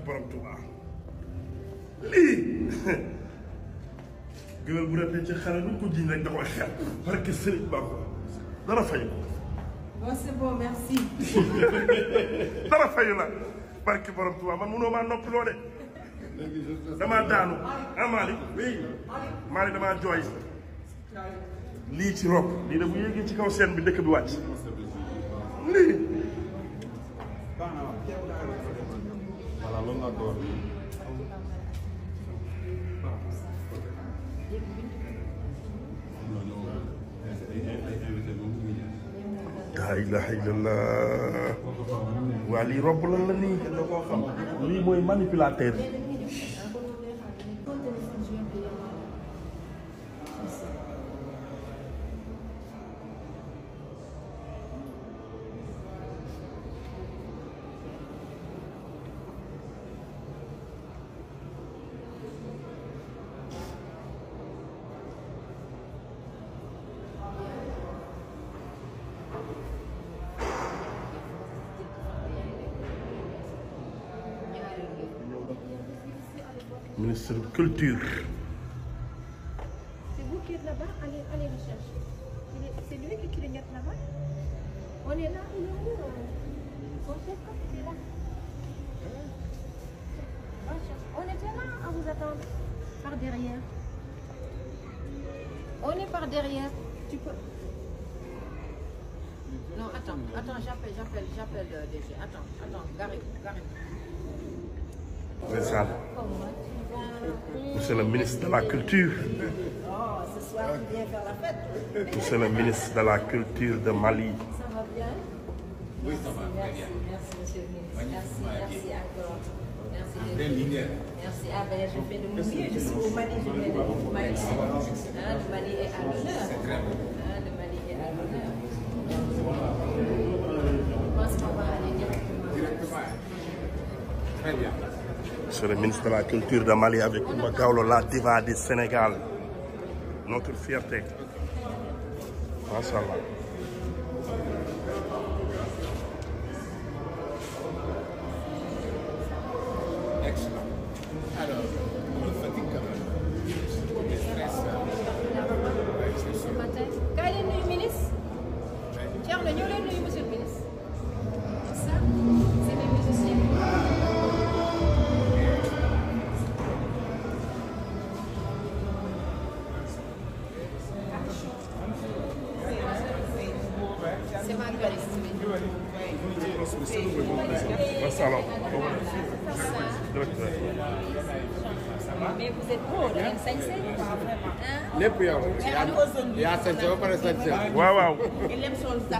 borom Touba lii géwél bu rafet ci xale nuñ ko jiñ rek da koy xel barke Sëriñ Bamba dara fayu bon c'est bon merci. dara fayu la barke borom Touba man mënoo maa noppiloo de damaa daanu ah Malick Malick damaa jooy lii ci rob lii de bu yéegee ci kaw scène bi dëkk bi wàcc lii laa ilaha illallah waa lii rob lan la nii lii mooy manipulateur ministre de culture. C'est vous qui êtes là-bas, allez le chercher. C'est lui qui clignote là-bas. On est là, il est où son chef, il est là. On était là à vous attendre, par derrière. On est par derrière. Tu peux. Non, attends, j'appelle DG. Attends, garez. Ndeysaan monsieur le ministre de la culture. Oh, ce soir tu viens faire la fête. Monsieur le ministre de la culture de Mali. Ça va bien? Oui, ça va très bien. Merci monsieur le ministre. Merci encore. Merci. Ah ben je fais de mon mieux. Je suis au Mali, je fais de mon Mali. Le Mali est à l'honneur. Le Mali est à l'honneur. Je pense qu'on va aller directement. Très bien. Monsieur le ministre de la culture de Mali avec Coumba Gawlo, la diva du Sénégal. Notre fierté. Machallah. Excellent. Alors, on fatigue quand même. Le stress. Ce matin. Kaay leen nuyu ministre. Thierno ñëw leen nuyu monsieur le ministre. Ça, c'est des musiciens. C'est ma gueuliste. Mais vous êtes beau, da ngeen sañse. lépp yow. yaa sañse ba pare sañse. waaw.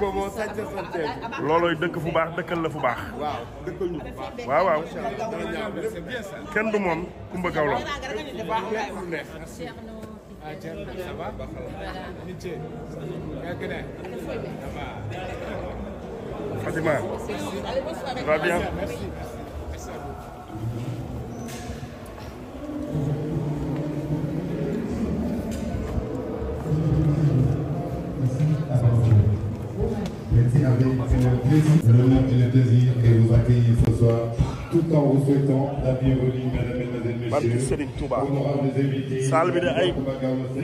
boobu moo sañse sañse. loolooy dëkk fu baax dëkkal la fu baax. waaw dëkkal ñu. waaw. c'est bien ça. kenn du moom Coumba Gawlo. Ah tiens, ça va? Niche. Fatima. Ça va bien? Merci. Merci avec l'honneur et le plaisir de vous accueillir ce soir, tout en vous souhaitant la bienvenue, mesdames et barke messieurs, Serigne Touba. honorables invités saal bi de ay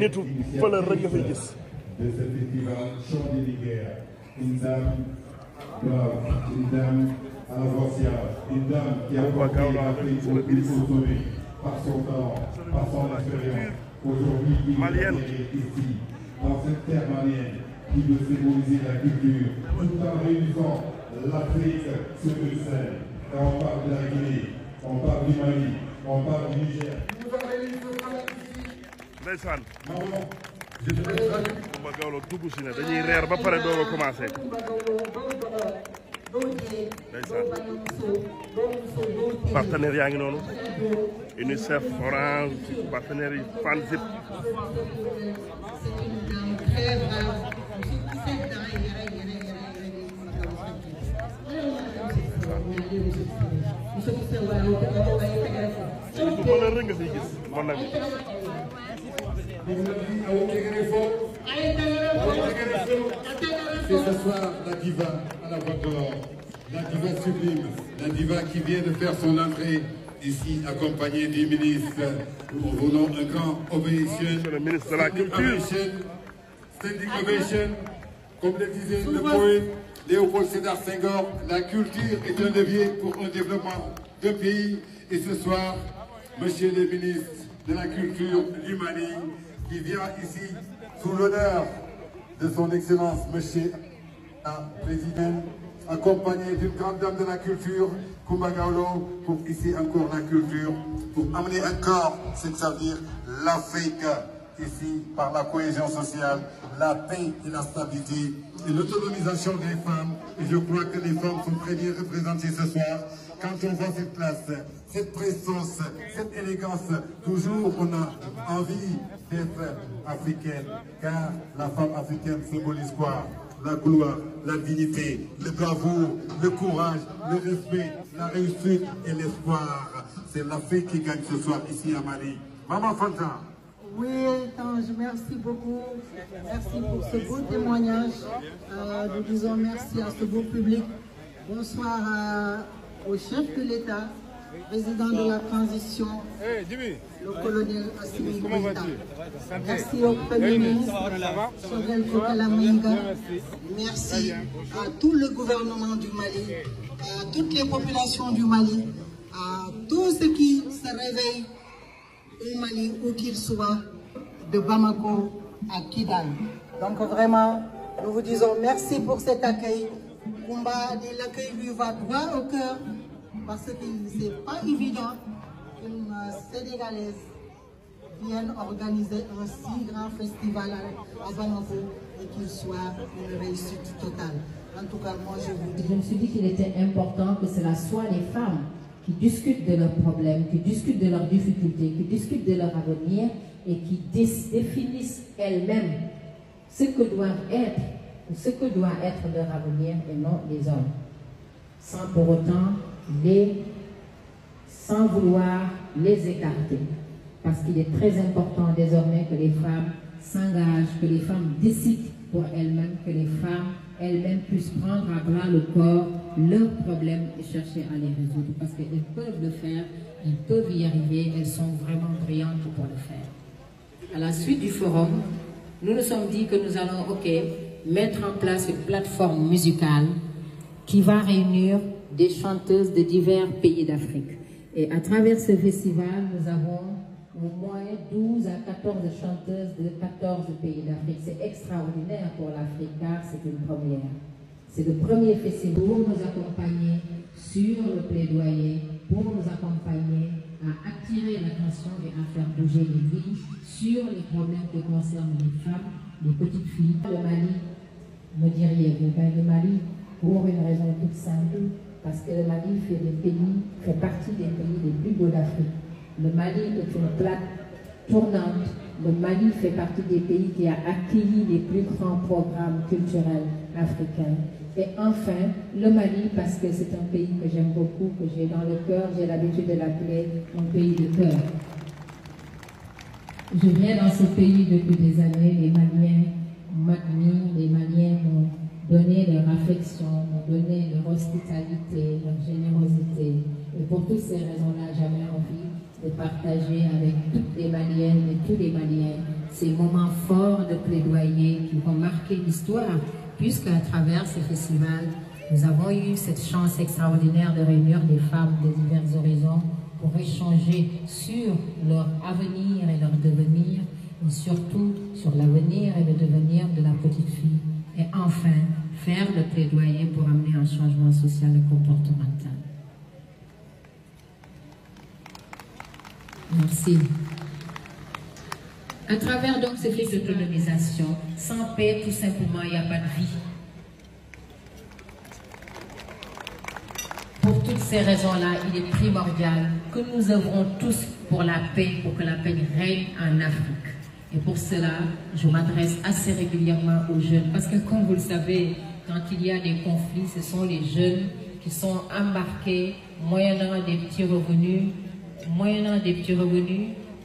nitu fële rek nga fay gis. de ce festival Chant des Liguères. Une dame brave, une dame à la voix fiable, une dame qui a porté l'Afrique au plus haut sommet par son talent, par son expérience. Aujourd'hui, il est ici, dans cette terre malienne, qui veut symboliser la culture, tout en réunissant l'Afrique sur une scène. Et on parle de la Guinée, on parle du Mali, on parle du Niger. Ndeysaan. Coumba Gawlo dugg si ne dañuy reer ba pare doog a commencé. Ndeysaan. partenaires yaa ngi noonu. UNICEF, Orange, partenaires yi FANZIP. du ko la rëng nga fiy gis mon ami. C'est ce soir la diva à la voix d'or, la diva sublime, la diva qui vient de faire son entrée ici accompagné du ministre. Nous voulons un grand ovation. Le ministre de la Culture. Standing ovation. Comme le disait le poète Léopold Sédar Senghor, la culture est un levier pour un développement d'un pays. Et ce soir, monsieur le ministre de la Culture du Mali, qui vient ici sous l'honneur de son Excellence, monsieur le Président, accompagné d'une grande dame de la culture, Coumba Gawlo, pour ici encore la culture, pour amener encore, c'est ça veut dire l'Afrique, ici par la cohésion sociale, la paix et la stabilité et l'autonomisation des femmes. Et je crois que les femmes sont très bien représentées ce soir. Quand on voit cette classe, cette présence, cette élégance, toujours on a envie d'être africaine, car la femme africaine symbolise quoi? La gloire, la dignité, le bravoure, le courage, le respect, la réussite et l'espoir. C'est l'Afrique qui gagne ce soir ici à Mali. Maman Fanta. Oui, Tange, merci beaucoup. Merci pour ce beau témoignage. Nous disons merci à ce beau public. Bonsoir au chef de l'État, président de la transition, le colonel Assimi Goïta. Merci au Premier ministre, Choguel Kokala Maïga. Merci à tout le gouvernement du Mali, à toutes les populations du Mali, à tous ceux qui se réveillent au Mali, où qu'il soit, de Bamako à Kidal. Donc vraiment, nous vous disons merci pour cet accueil. Koumba, l'accueil lui va droit au cœur, parce que ce n'est pas évident qu'une Sénégalaise vienne organiser un si grand festival à Bamako et qu'il soit une réussite totale. En tout cas, moi je vous dis... Je me suis dit qu'il était important que cela soit les femmes qui discutent de leurs problèmes, qui discutent de leurs difficultés, qui discutent de leur avenir et qui définissent elles-mêmes ce que doivent être ou ce que doit être leur avenir et non les hommes. Sans pour autant sans vouloir les écarter. Parce qu'il est très important désormais que les femmes s'engagent, que les femmes décident pour elles-mêmes, que les femmes elles-mêmes puissent prendre à bras le corps leurs problèmes et chercher à les résoudre. Parce qu'elles peuvent le faire, elles peuvent y arriver, elles sont vraiment brillantes pour le faire. À la suite du forum, nous nous sommes dit que nous allons, mettre en place une plateforme musicale qui va réunir des chanteuses de divers pays d'Afrique. Et à travers ce festival, nous avons au moins 12 à 14 chanteuses de 14 pays d'Afrique. C'est extraordinaire pour l'Afrique car c'est une première. C'est le premier festival pour nous accompagner sur le plaidoyer, pour nous accompagner à attirer l'attention et à faire bouger les lignes sur les problèmes que concernent les femmes, les petites filles. Le Mali, me diriez-vous, le Mali, pour une raison toute simple, parce que le Mali fait partie des pays les plus beaux d'Afrique. Le Mali est une plaque tournante. Le Mali fait partie des pays qui a accueilli les plus grands programmes culturels africains. Et enfin, le Mali, parce que c'est un pays que j'aime beaucoup, que j'ai dans le cœur, j'ai l'habitude de l'appeler mon pays de cœur. Je viens dans ce pays depuis des années, les Maliens m'admirent, les Maliens m'ont donné leur affection, m'ont donné leur hospitalité, leur générosité. Et pour toutes ces raisons-là, j'avais envie de partager avec toutes les Maliennes et tous les Maliens ces moments forts de plaidoyer qui vont marquer l'histoire, puisqu'à travers ce festival, nous avons eu cette chance extraordinaire de réunir des femmes de divers horizons pour échanger sur leur avenir et leur devenir, mais surtout sur l'avenir et le devenir de la petite fille. Et enfin, faire le plaidoyer pour amener un changement social et comportemental. Merci. À travers donc ce fils d'autonomisation, sans paix, tout simplement, il n'y a pas de vie. Pour toutes ces raisons-là, il est primordial que nous œuvrons tous pour la paix, pour que la paix règne en Afrique. Et pour cela, je m'adresse assez régulièrement aux jeunes, parce que comme vous le savez, quand il y a des conflits, ce sont les jeunes qui sont embarqués, moyennant des petits revenus,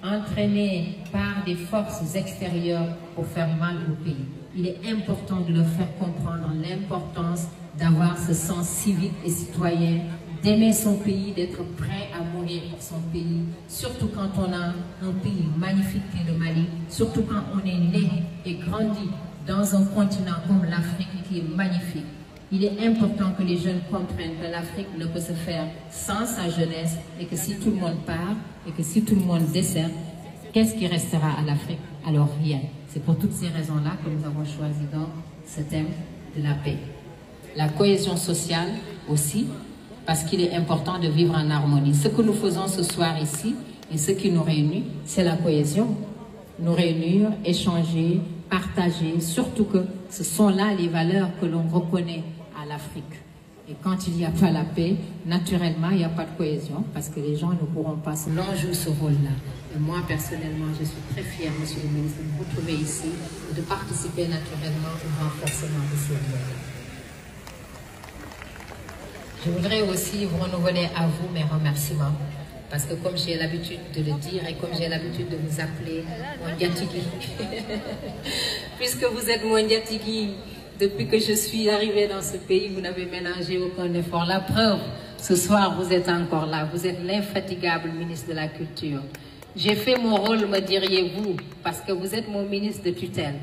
entraînés par des forces extérieures pour faire mal au pays. Il est important de leur faire comprendre l'importance d'avoir ce sens civique et citoyen, d'aimer son pays, d'être prêt à mourir pour son pays, surtout quand on a un pays magnifique qui est le Mali, surtout quand on est né et grandi dans un continent comme l'Afrique qui est magnifique. Il est important que les jeunes comprennent que l'Afrique ne peut se faire sans sa jeunesse et que si tout le monde part et que si tout le monde dessert, qu'est-ce qui restera à l'Afrique? Alors rien. C'est pour toutes ces raisons-là que nous avons choisi donc ce thème de la paix. La cohésion sociale aussi, parce qu'il est important de vivre en harmonie. Ce que nous faisons ce soir ici et ce qui nous réunit, c'est la cohésion. Nous réunir, échanger, partager, surtout que ce sont là les valeurs que l'on reconnaît à l'Afrique. Et quand il n'y a pas la paix, naturellement, il n'y a pas de cohésion parce que les gens ne pourront pas. L'on joue ce rôle-là. Et moi, personnellement, je suis très fière, Monsieur le ministre, de vous retrouver ici et de participer naturellement au renforcement de ce rôle-là. Je voudrais aussi vous renouveler à vous mes remerciements. Parce que comme j'ai l'habitude de le dire et comme j'ai l'habitude de vous appeler Mondiatiki, puisque vous êtes Mondiatiki, depuis que je suis arrivée dans ce pays, vous n'avez ménagé aucun effort. La preuve, ce soir, vous êtes encore là. Vous êtes l'infatigable ministre de la Culture. J'ai fait mon rôle, me diriez-vous, parce que vous êtes mon ministre de tutelle.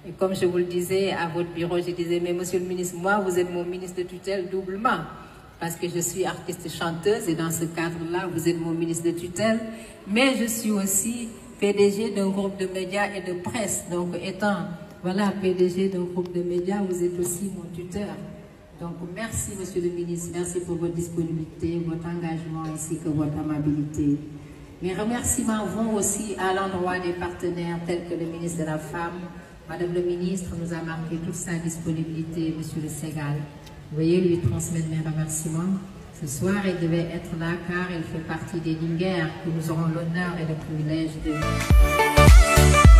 Et comme je vous le disais à votre bureau, je disais, mais monsieur le ministre, moi, vous êtes mon ministre de tutelle doublement. Parce que je suis artiste chanteuse et dans ce cadre-là, vous êtes mon ministre de tutelle. Mais je suis aussi PDG d'un groupe de médias et de presse. Donc étant, voilà, PDG d'un groupe de médias, vous êtes aussi mon tuteur. Donc merci, monsieur le ministre. Merci pour votre disponibilité, votre engagement ainsi que votre amabilité. Mes remerciements vont aussi à l'endroit des partenaires tels que le ministre de la Femme. Madame le ministre nous a marqué toute sa disponibilité, monsieur le Ségal. Veuillez lui transmettre mes remerciements. Ce soir, il devait être là car il fait partie des Linguères que nous aurons l'honneur et le privilège de...